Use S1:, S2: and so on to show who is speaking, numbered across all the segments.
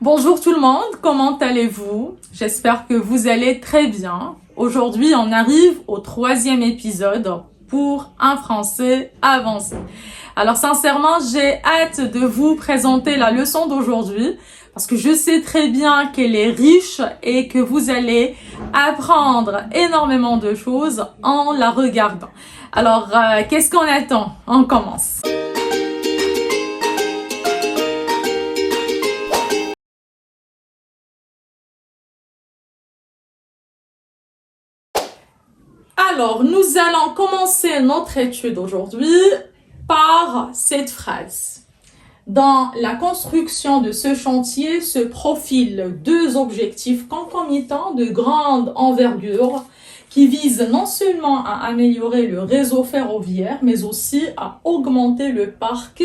S1: Bonjour tout le monde, comment allez-vous? J'espère que vous allez très bien. Aujourd'hui, on arrive au 3e épisode pour un français avancé. Alors sincèrement, j'ai hâte de vous présenter la leçon d'aujourd'hui parce que je sais très bien qu'elle est riche et que vous allez apprendre énormément de choses en la regardant. Alors, qu'est-ce qu'on attend? On commence. Alors, nous allons commencer notre étude aujourd'hui par cette phrase. Dans la construction de ce chantier se profilent deux objectifs concomitants de grande envergure qui visent non seulement à améliorer le réseau ferroviaire, mais aussi à augmenter le parc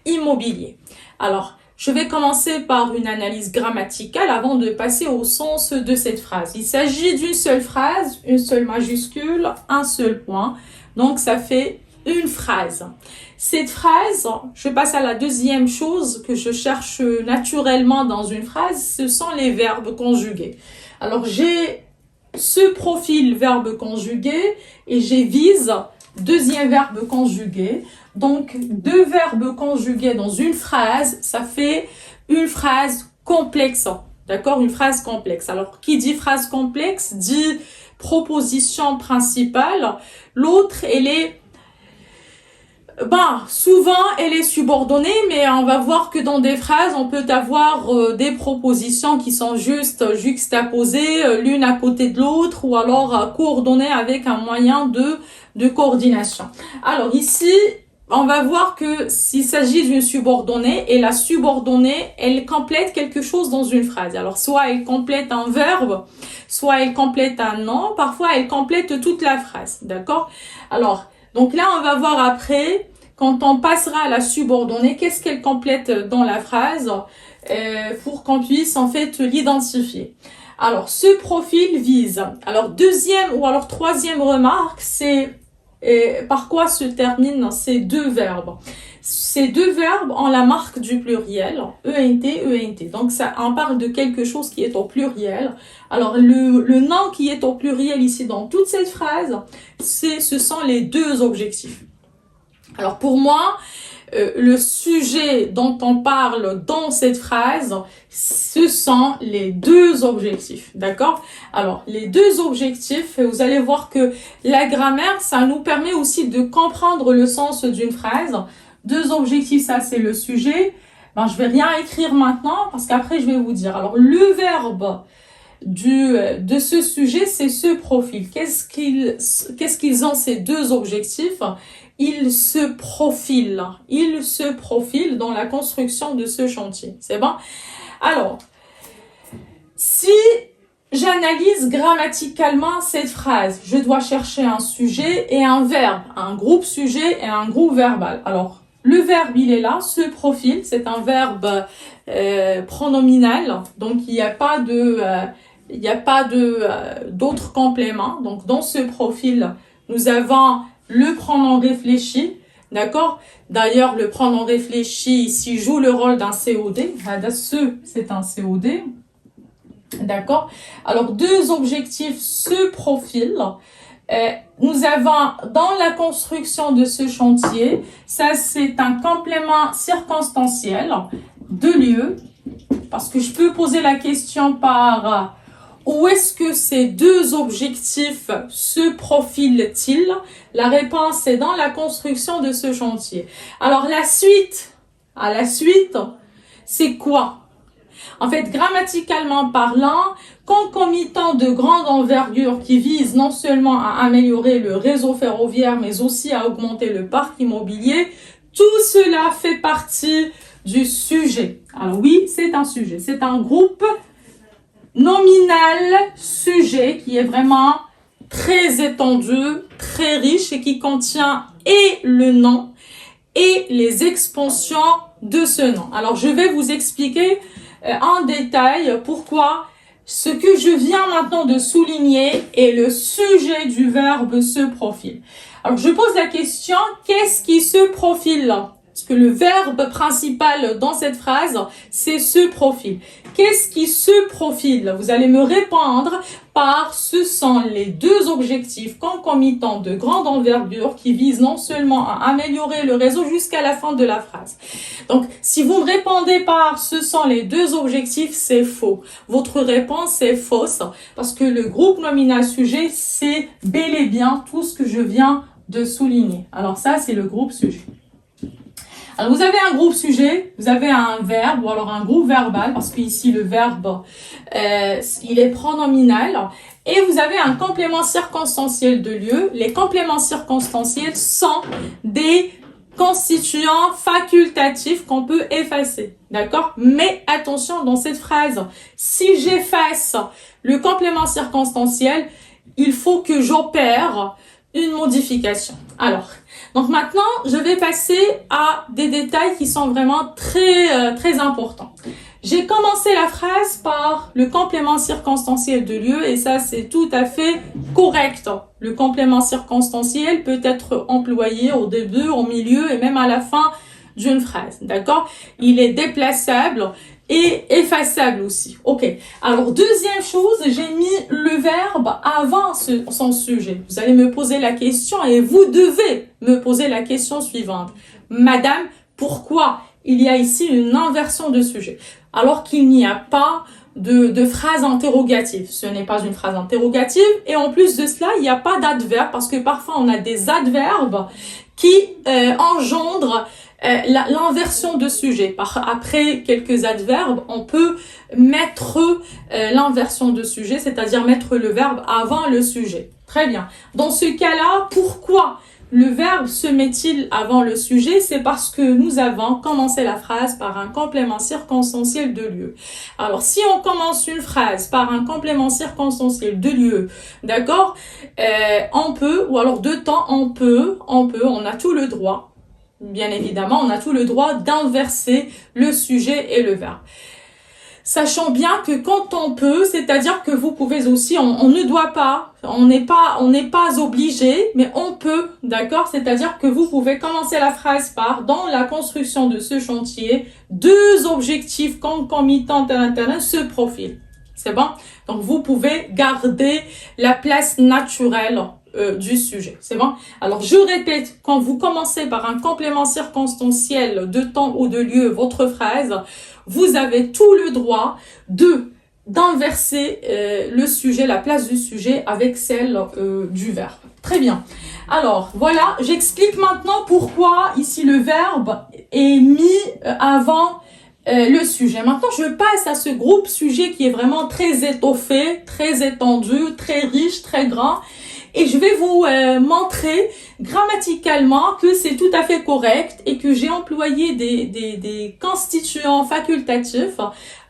S1: immobilier. Alors, je vais commencer par une analyse grammaticale avant de passer au sens de cette phrase. Il s'agit d'une seule phrase, une seule majuscule, un seul point. Donc, ça fait une phrase. Cette phrase, je passe à la deuxième chose que je cherche naturellement dans une phrase, ce sont les verbes conjugués. Alors, j'ai ce profil verbe conjugué et j'ai vise deuxième verbe conjugué. Donc, deux verbes conjugués dans une phrase, ça fait une phrase complexe. D'accord? Une phrase complexe. Alors, qui dit phrase complexe dit proposition principale. L'autre, elle est souvent, elle est subordonnée, mais on va voir que dans des phrases, on peut avoir des propositions qui sont juste juxtaposées l'une à côté de l'autre ou alors coordonnées avec un moyen de coordination. Alors ici, on va voir que s'il s'agit d'une subordonnée, et la subordonnée, elle complète quelque chose dans une phrase. Alors, soit elle complète un verbe, soit elle complète un nom, parfois elle complète toute la phrase, d'accord? Alors, donc là, on va voir après, quand on passera à la subordonnée, qu'est-ce qu'elle complète dans la phrase pour qu'on puisse en fait l'identifier. Alors, ce profil vise. Alors, deuxième ou alors troisième remarque, c'est par quoi se terminent ces deux verbes. Ces deux verbes ont la marque du pluriel, ENT, ENT. Donc, ça, on parle de quelque chose qui est au pluriel. Alors, le nom qui est au pluriel ici dans toute cette phrase, ce sont les deux objectifs. Alors, pour moi, le sujet dont on parle dans cette phrase, ce sont les deux objectifs, d'accord? Alors, les deux objectifs, vous allez voir que la grammaire, ça nous permet aussi de comprendre le sens d'une phrase. Deux objectifs, ça c'est le sujet. Je vais rien écrire maintenant parce qu'après je vais vous dire. Alors, le verbe de ce sujet, c'est ce profil. Qu'est-ce qu'ils ont ces deux objectifs? Ils se profilent dans la construction de ce chantier. C'est bon? Alors, si j'analyse grammaticalement cette phrase, je dois chercher un sujet et un verbe, un groupe sujet et un groupe verbal. Alors, le verbe, il est là, ce profil, c'est un verbe pronominal, donc il n'y a pas d'autres compléments. Donc, dans ce profil, nous avons le pronom réfléchi, d'accord? D'ailleurs, le pronom réfléchi ici joue le rôle d'un COD. C'est un COD, d'accord? Alors, deux objectifs, ce profil. Nous avons dans la construction de ce chantier, ça c'est un complément circonstanciel de lieu, parce que je peux poser la question par où est-ce que ces deux objectifs se profilent-ils? La réponse est dans la construction de ce chantier. Alors la suite, c'est quoi? En fait, grammaticalement parlant, concomitant de grande envergure qui vise non seulement à améliorer le réseau ferroviaire, mais aussi à augmenter le parc immobilier, tout cela fait partie du sujet. Alors oui, c'est un sujet, c'est un groupe nominal sujet qui est vraiment très étendu, très riche et qui contient et le nom et les expansions de ce nom. Alors, je vais vous expliquer en détail pourquoi ce que je viens maintenant de souligner est le sujet du verbe se profile. Alors, je pose la question, qu'est-ce qui se profile? Parce que le verbe principal dans cette phrase, c'est se profile. Qu'est-ce qui se profile? Vous allez me répondre par ce sont les deux objectifs concomitants de grande envergure qui visent non seulement à améliorer le réseau jusqu'à la fin de la phrase. Donc, si vous me répondez par ce sont les deux objectifs, c'est faux. Votre réponse est fausse parce que le groupe nominal sujet, c'est bel et bien tout ce que je viens de souligner. Alors ça, c'est le groupe sujet. Alors, vous avez un groupe sujet, vous avez un verbe ou alors un groupe verbal parce qu'ici, le verbe, il est pronominal. Et vous avez un complément circonstanciel de lieu. Les compléments circonstanciels sont des constituants facultatifs qu'on peut effacer. D'accord? Mais attention, dans cette phrase, si j'efface le complément circonstanciel, il faut que j'opère une modification. Alors, donc maintenant, je vais passer à des détails qui sont vraiment très importants. J'ai commencé la phrase par le complément circonstanciel de lieu et ça, c'est tout à fait correct. Le complément circonstanciel peut être employé au début, au milieu et même à la fin d'une phrase. D'accord? Il est déplaçable et effaçable aussi. Ok. Alors, deuxième chose, j'ai mis le verbe avant son sujet. Vous allez me poser la question et vous devez me poser la question suivante. Madame, pourquoi il y a ici une inversion de sujet alors qu'il n'y a pas de phrase interrogative? Ce n'est pas une phrase interrogative et en plus de cela, il n'y a pas d'adverbe parce que parfois on a des adverbes qui engendrent l'inversion de sujet. Après quelques adverbes, on peut mettre l'inversion de sujet, c'est-à-dire mettre le verbe avant le sujet. Très bien. Dans ce cas-là, pourquoi le verbe se met-il avant le sujet? C'est parce que nous avons commencé la phrase par un complément circonstanciel de lieu. Alors, si on commence une phrase par un complément circonstanciel de lieu, d'accord, on peut, ou alors de temps, on a tout le droit, bien évidemment, on a tout le droit d'inverser le sujet et le verbe. Sachant bien que quand on peut, c'est-à-dire que vous pouvez aussi, on ne doit pas, on n'est pas obligé, mais on peut, d'accord? C'est-à-dire que vous pouvez commencer la phrase par, dans la construction de ce chantier, deux objectifs concomitants à l'intérieur se profilent. C'est bon? Donc, vous pouvez garder la place naturelle du sujet. C'est bon? Alors, je répète, quand vous commencez par un complément circonstanciel de temps ou de lieu, votre phrase, vous avez tout le droit d'inverser le sujet, la place du sujet avec celle du verbe. Très bien. Alors, voilà, j'explique maintenant pourquoi ici le verbe est mis avant le sujet. Maintenant, je passe à ce groupe sujet qui est vraiment très étoffé, très étendu, très riche, très grand. Et je vais vous montrer grammaticalement que c'est tout à fait correct et que j'ai employé des constituants facultatifs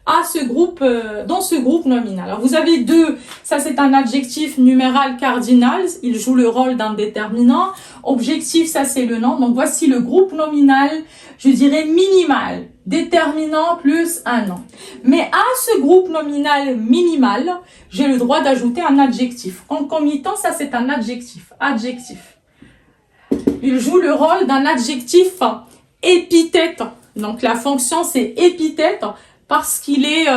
S1: à ce groupe, dans ce groupe nominal. Alors, vous avez deux, ça c'est un adjectif numéral cardinal, il joue le rôle d'un déterminant. Objectif, ça c'est le nom. Donc, voici le groupe nominal, je dirais minimal. Déterminant plus un nom. Mais à ce groupe nominal minimal, j'ai le droit d'ajouter un adjectif. Concomitant, ça c'est un adjectif. Adjectif. Il joue le rôle d'un adjectif épithète. Donc la fonction c'est épithète parce qu'il est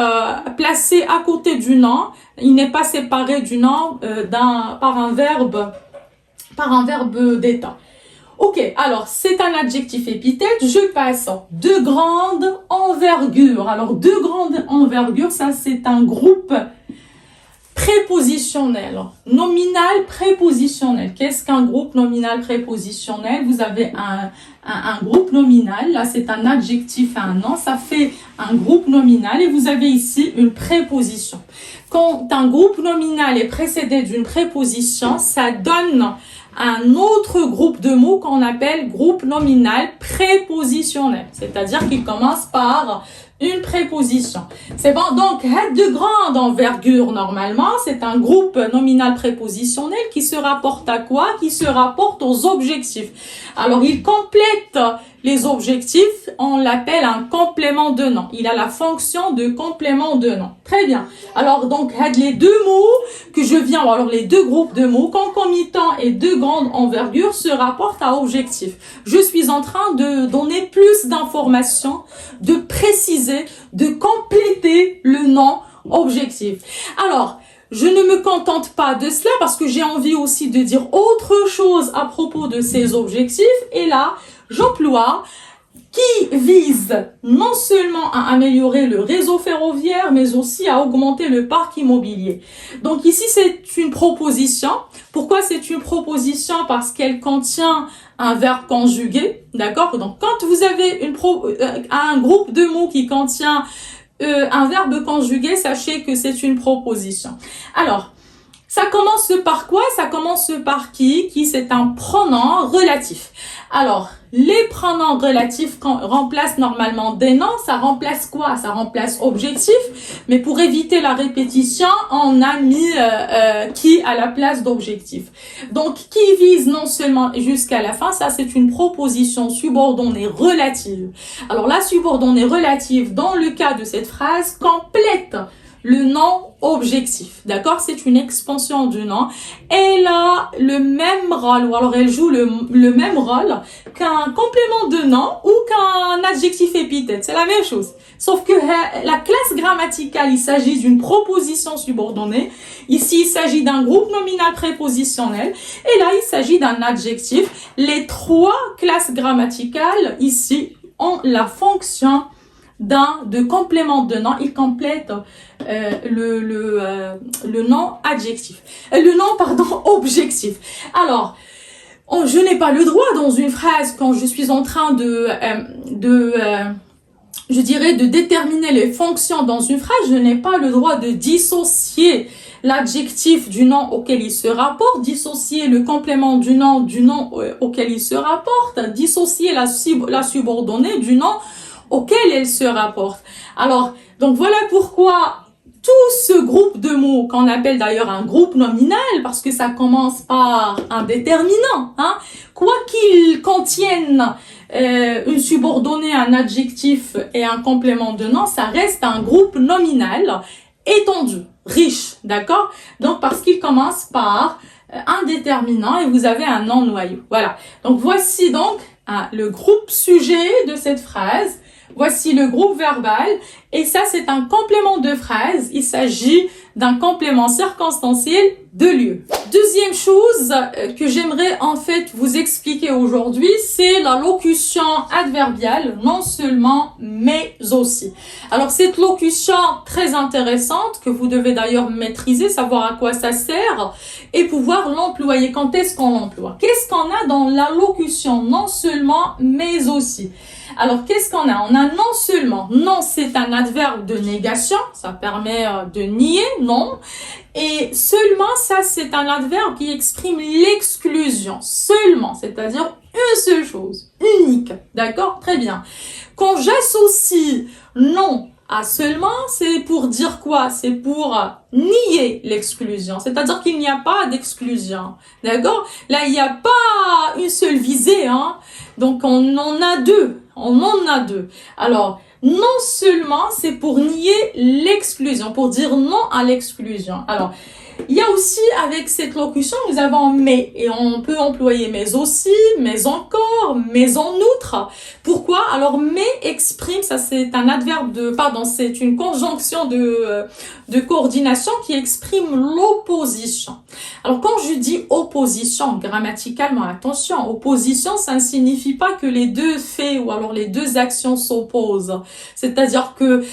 S1: placé à côté du nom. Il n'est pas séparé du nom par un verbe d'état. Ok, alors c'est un adjectif épithète, je passe de grande envergure. Alors de grande envergure, ça c'est un groupe prépositionnel, nominal prépositionnel. Qu'est-ce qu'un groupe nominal prépositionnel? Vous avez un groupe nominal, là c'est un adjectif à un nom, ça fait un groupe nominal et vous avez ici une préposition. Quand un groupe nominal est précédé d'une préposition, ça donne un autre groupe de mots qu'on appelle groupe nominal prépositionnel. C'est-à-dire qu'il commence par une préposition. C'est bon, donc, de grande envergure, normalement, c'est un groupe nominal prépositionnel qui se rapporte à quoi? Qui se rapporte aux objectifs. Alors, il complète les objectifs, on l'appelle un complément de nom. Il a la fonction de complément de nom. Très bien. Alors, donc, les deux mots que je viens, alors les deux groupes de mots, concomitants et de grande envergure, se rapportent à objectif. Je suis en train de donner plus d'informations, de préciser, de compléter le nom objectif. Alors, je ne me contente pas de cela parce que j'ai envie aussi de dire autre chose à propos de ces objectifs. Et là, j'emploie qui vise non seulement à améliorer le réseau ferroviaire, mais aussi à augmenter le parc immobilier. Donc ici, c'est une proposition. Pourquoi c'est une proposition? Parce qu'elle contient un verbe conjugué, d'accord? Donc quand vous avez un groupe de mots qui contient un verbe conjugué, sachez que c'est une proposition. Alors, ça commence par quoi? Ça commence par qui? Qui, c'est un pronom relatif. Alors, les pronoms relatifs remplacent normalement des noms. Ça remplace quoi? Ça remplace objectif. Mais pour éviter la répétition, on a mis qui à la place d'objectif. Donc, qui vise non seulement jusqu'à la fin, ça c'est une proposition subordonnée relative. Alors, la subordonnée relative, dans le cas de cette phrase, complète le nom objectif, d'accord? C'est une expansion du nom. Elle a le même rôle, ou alors elle joue le même rôle qu'un complément de nom ou qu'un adjectif épithète. C'est la même chose. Sauf que la classe grammaticale, il s'agit d'une proposition subordonnée. Ici, il s'agit d'un groupe nominal prépositionnel. Et là, il s'agit d'un adjectif. Les trois classes grammaticales, ici, ont la fonction de complément de nom. Il complète le nom adjectif. Objectif. Alors, je n'ai pas le droit dans une phrase, quand je suis en train je dirais de déterminer les fonctions dans une phrase, je n'ai pas le droit de dissocier l'adjectif du nom auquel il se rapporte, dissocier le complément du nom auquel il se rapporte, dissocier la subordonnée du nom auquel elle se rapporte. Alors, donc voilà pourquoi tout ce groupe de mots, qu'on appelle d'ailleurs un groupe nominal, parce que ça commence par un déterminant, quoi qu'ils contiennent une subordonnée, un adjectif et un complément de nom, ça reste un groupe nominal étendu, riche, d'accord? Donc parce qu'il commence par un déterminant et vous avez un nom noyau. Voilà. Donc voici donc le groupe sujet de cette phrase. Voici le groupe verbal et ça c'est un complément de phrase. Il s'agit d'un complément circonstanciel de lieu. Deuxième chose que j'aimerais en fait vous expliquer aujourd'hui, c'est la locution adverbiale, non seulement mais aussi. Alors cette locution très intéressante que vous devez d'ailleurs maîtriser, savoir à quoi ça sert et pouvoir l'employer. Quand est-ce qu'on l'emploie? Qu'est-ce qu'on a dans la locution non seulement mais aussi? Alors, qu'est-ce qu'on a? On a non seulement. Non, c'est un adverbe de négation. Ça permet de nier, non. Et seulement, ça, c'est un adverbe qui exprime l'exclusion. Seulement, c'est-à-dire une seule chose. Unique. D'accord? Très bien. Quand j'associe non à seulement, c'est pour dire quoi? C'est pour nier l'exclusion. C'est-à-dire qu'il n'y a pas d'exclusion. D'accord? Là, il n'y a pas une seule visée, Donc, on en a deux. On en a deux. Alors, non seulement, c'est pour nier l'exclusion, pour dire non à l'exclusion. Alors, il y a aussi, avec cette locution, nous avons mais, et on peut employer mais aussi, mais encore, mais en outre. Pourquoi? Alors, mais exprime, ça c'est un adverbe c'est une conjonction de coordination qui exprime l'opposition. Alors, quand je dis opposition, grammaticalement, attention, opposition, ça ne signifie pas que les deux faits ou alors les deux actions s'opposent. C'est-à-dire que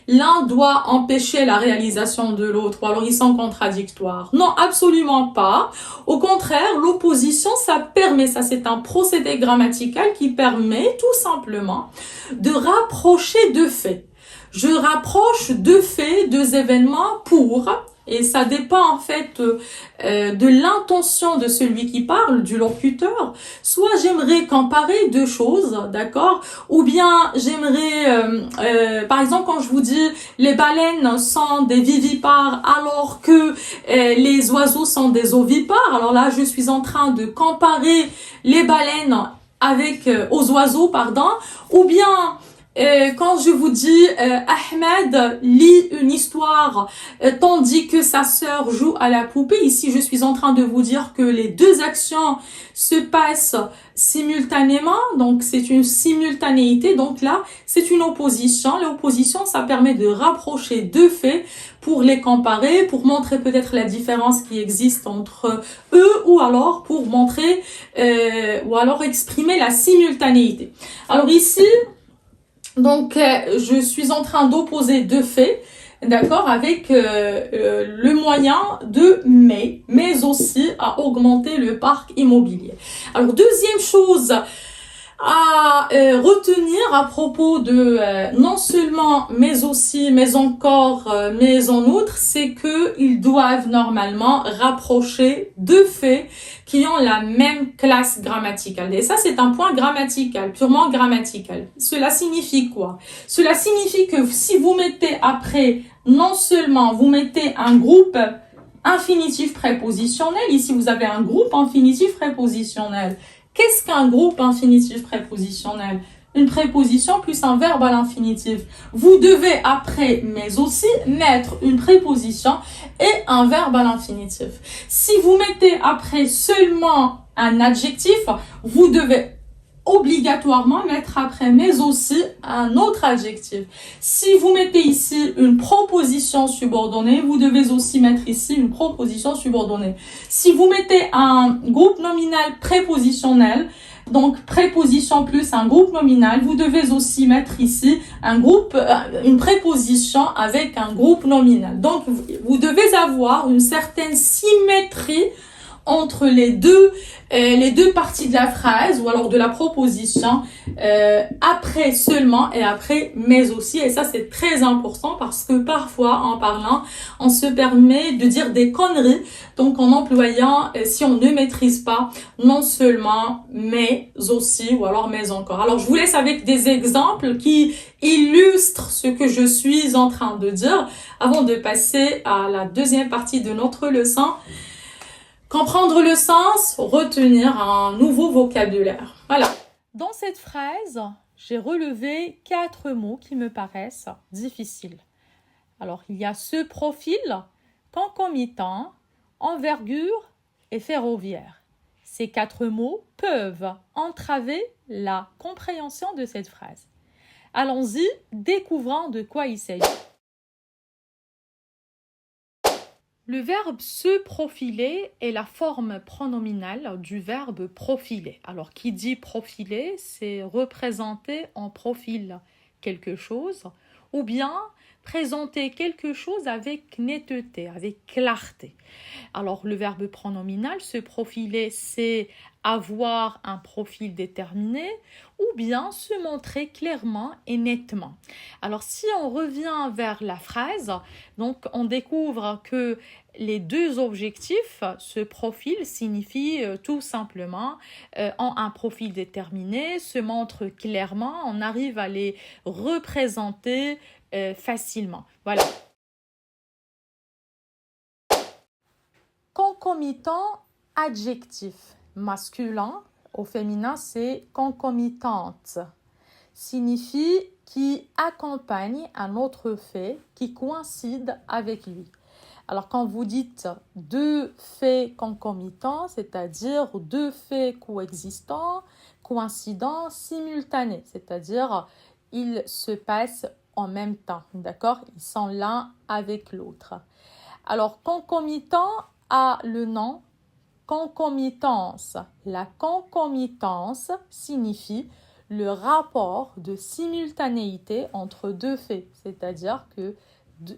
S1: l'un doit empêcher la réalisation de l'autre, ou alors ils sont contradictoires. Non, absolument pas. Au contraire, l'opposition, ça c'est un procédé grammatical qui permet tout simplement de rapprocher deux faits. Je rapproche deux faits, deux événements pour Et ça dépend en fait de l'intention de celui qui parle, du locuteur. Soit j'aimerais comparer deux choses, d'accord? Ou bien j'aimerais, par exemple, quand je vous dis les baleines sont des vivipares alors que les oiseaux sont des ovipares. Alors là, je suis en train de comparer les baleines avec aux oiseaux, pardon. Ou bien quand je vous dis Ahmed lit une histoire tandis que sa sœur joue à la poupée, ici je suis en train de vous dire que les deux actions se passent simultanément, donc c'est une simultanéité, donc là c'est une opposition. L'opposition, ça permet de rapprocher deux faits pour les comparer, pour montrer peut-être la différence qui existe entre eux, ou alors pour montrer ou alors exprimer la simultanéité. Alors ici, donc, je suis en train d'opposer deux faits, d'accord, avec le moyen de mais aussi à augmenter le parc immobilier. Alors, deuxième chose à retenir à propos de non seulement mais aussi mais encore mais en outre, c'est que ils doivent normalement rapprocher deux faits qui ont la même classe grammaticale. Et ça, c'est un point grammatical, purement grammatical. Cela signifie quoi? Cela signifie que si vous mettez après, non seulement vous mettez un groupe infinitif prépositionnel, ici vous avez un groupe infinitif prépositionnel. Qu'est-ce qu'un groupe infinitif prépositionnel? Une préposition plus un verbe à l'infinitif. Vous devez après, mais aussi, mettre une préposition et un verbe à l'infinitif. Si vous mettez après seulement un adjectif, vous devez obligatoirement mettre après, mais aussi un autre adjectif. Si vous mettez ici une proposition subordonnée, vous devez aussi mettre ici une proposition subordonnée. Si vous mettez un groupe nominal prépositionnel, donc préposition plus un groupe nominal, vous devez aussi mettre ici un groupe, une préposition avec un groupe nominal. Donc vous devez avoir une certaine symétrie entre les deux parties de la phrase ou alors de la proposition, après seulement et après mais aussi. Et ça, c'est très important parce que parfois, en parlant, on se permet de dire des conneries. Donc, en employant, si on ne maîtrise pas, non seulement mais aussi ou alors mais encore. Alors, je vous laisse avec des exemples qui illustrent ce que je suis en train de dire avant de passer à la deuxième partie de notre leçon. Comprendre le sens, retenir un nouveau vocabulaire. Voilà. Dans cette phrase, j'ai relevé 4 mots qui me paraissent difficiles. Alors, il y a ce profil, concomitant, envergure et ferroviaire. Ces 4 mots peuvent entraver la compréhension de cette phrase. Allons-y, découvrons de quoi il s'agit. Le verbe se profiler est la forme pronominale du verbe profiler. Alors, qui dit profiler, c'est représenter en profil quelque chose ou bien présenter quelque chose avec netteté, avec clarté. Alors, le verbe pronominal, se profiler, c'est avoir un profil déterminé ou bien se montrer clairement et nettement. Alors, si on revient vers la phrase, donc on découvre que les deux objectifs, ce profil signifie tout simplement en un profil déterminé, se montre clairement, on arrive à les représenter facilement. Voilà. Concomitant, adjectif masculin, au féminin c'est concomitante, signifie qui accompagne un autre fait qui coïncide avec lui. Alors quand vous dites deux faits concomitants, c'est-à-dire deux faits coexistants, coïncidents, simultanés, c'est-à-dire ils se passent en même temps, d'accord? Ils sont l'un avec l'autre. Alors concomitant a le nom concomitance. La concomitance signifie le rapport de simultanéité entre deux faits, c'est-à-dire que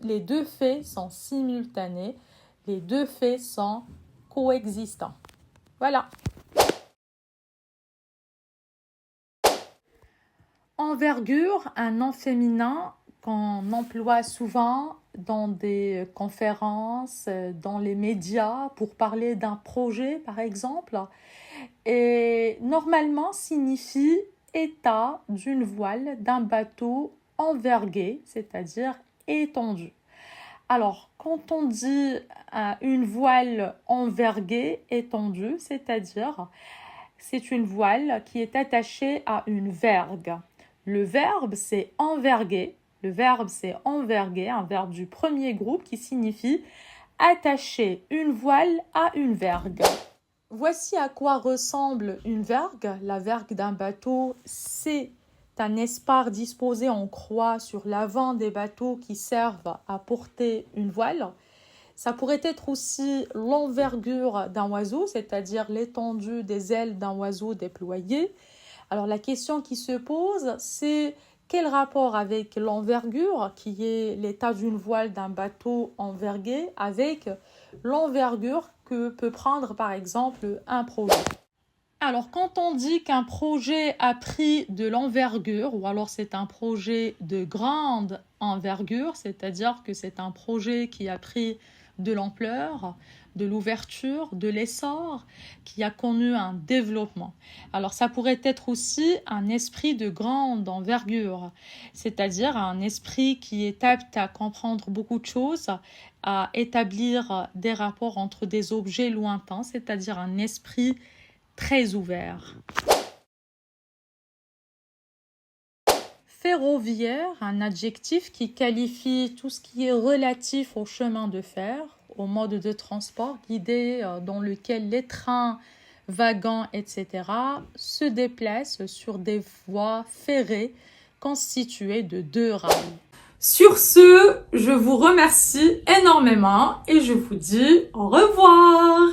S1: les deux faits sont simultanés, les deux faits sont coexistants. Voilà. Envergure, un nom féminin qu'on emploie souvent dans des conférences, dans les médias pour parler d'un projet, par exemple. Et normalement signifie état d'une voile d'un bateau envergué, c'est-à-dire étendu. Alors, quand on dit une voile enverguée, étendue, c'est-à-dire c'est une voile qui est attachée à une vergue. Le verbe, c'est enverguer. Le verbe, c'est enverguer, un verbe du premier groupe qui signifie attacher une voile à une vergue. Voici à quoi ressemble une vergue. La vergue d'un bateau, c'est un espar disposé en croix sur l'avant des bateaux qui servent à porter une voile. Ça pourrait être aussi l'envergure d'un oiseau, c'est-à-dire l'étendue des ailes d'un oiseau déployé. Alors la question qui se pose, c'est quel rapport avec l'envergure, qui est l'état d'une voile d'un bateau envergué, avec l'envergure que peut prendre par exemple un projet. Alors quand on dit qu'un projet a pris de l'envergure, ou alors c'est un projet de grande envergure, c'est-à-dire que c'est un projet qui a pris de l'ampleur, de l'ouverture, de l'essor, qui a connu un développement. Alors ça pourrait être aussi un esprit de grande envergure, c'est-à-dire un esprit qui est apte à comprendre beaucoup de choses, à établir des rapports entre des objets lointains, c'est-à-dire un esprit très ouvert. Ferroviaire, un adjectif qui qualifie tout ce qui est relatif au chemin de fer, au mode de transport guidé dans lequel les trains, wagons, etc. se déplacent sur des voies ferrées constituées de 2 rails. Sur ce, je vous remercie énormément et je vous dis au revoir.